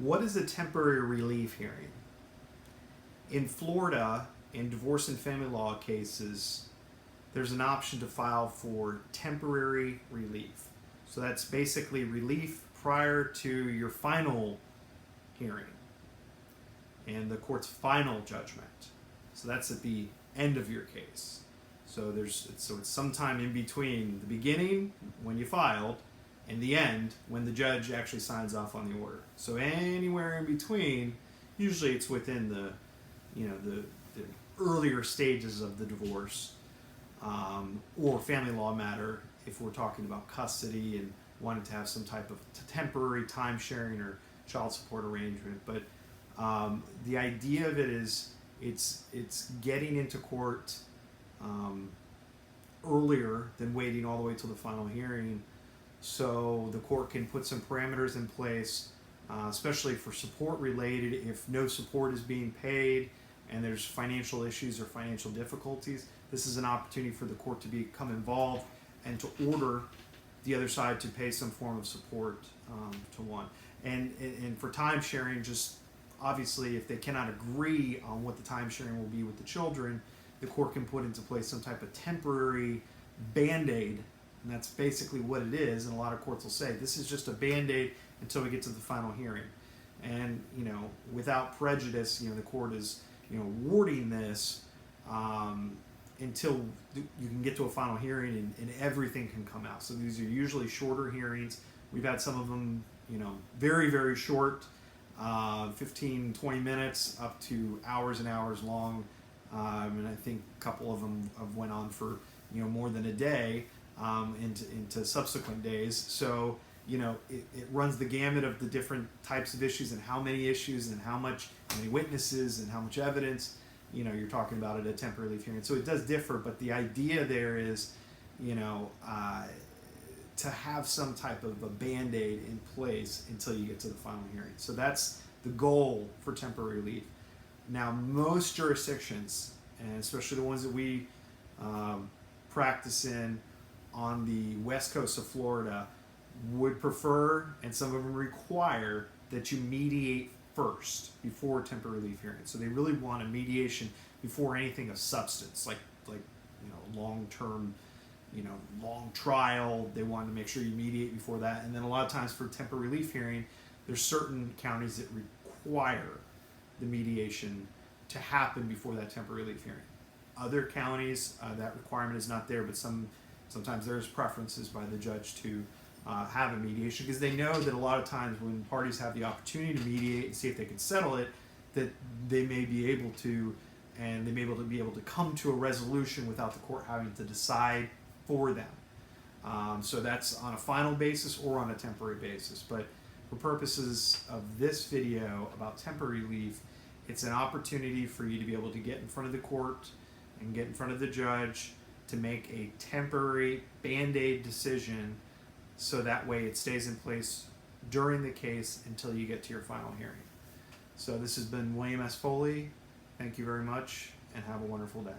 What is a temporary relief hearing? In Florida, in divorce and family law cases, there's an option to file for temporary relief. So that's basically relief prior to your final hearing and the court's final judgment. So that's at the end of your case. So it's sometime in between the beginning when you filed and the end when the judge actually signs off on the order. So anywhere in between, usually it's within the earlier stages of the divorce or family law matter if we're talking about custody and wanting to have some type of temporary timesharing or child support arrangement. But the idea of it is it's getting into court earlier than waiting all the way till the final hearing, so the court can put some parameters in place, especially for support related. If no support is being paid and there's financial issues or financial difficulties, this is an opportunity for the court to become involved and to order the other side to pay some form of support to one. And for time sharing, just obviously if they cannot agree on what the time sharing will be with the children, the court can put into place some type of temporary band-aid, and that's basically what it is. And a lot of courts will say this is just a band-aid until we get to the final hearing. And without prejudice, the court is awarding this until you can get to a final hearing and everything can come out. So these are usually shorter hearings. We've had some of them, very, very short, 15, 20 minutes up to hours and hours long. And I think a couple of them have went on for more than a day into subsequent days. So it runs the gamut of the different types of issues and how many issues and how many witnesses and how much evidence you're talking about at a temporary relief hearing. So it does differ, but the idea there is to have some type of a band-aid in place until you get to the final hearing. So that's the goal for temporary relief. Now, most jurisdictions, and especially the ones that we practice in on the west coast of Florida, would prefer, and some of them require, that you mediate first before temporary relief hearing. So they really want a mediation before anything of substance, like long-term, long trial. They want to make sure you mediate before that. And then a lot of times for temporary relief hearing, there's certain counties that require the mediation to happen before that temporary relief hearing. Other counties, that requirement is not there, but sometimes there's preferences by the judge to have a mediation, because they know that a lot of times when parties have the opportunity to mediate and see if they can settle it, that they may be able to, and they may be able to come to a resolution without the court having to decide for them. So that's on a final basis or on a temporary basis. But for purposes of this video about temporary relief, it's an opportunity for you to be able to get in front of the court and get in front of the judge to make a temporary band-aid decision, so that way it stays in place during the case until you get to your final hearing. So this has been William S. Foley. Thank you very much, and have a wonderful day.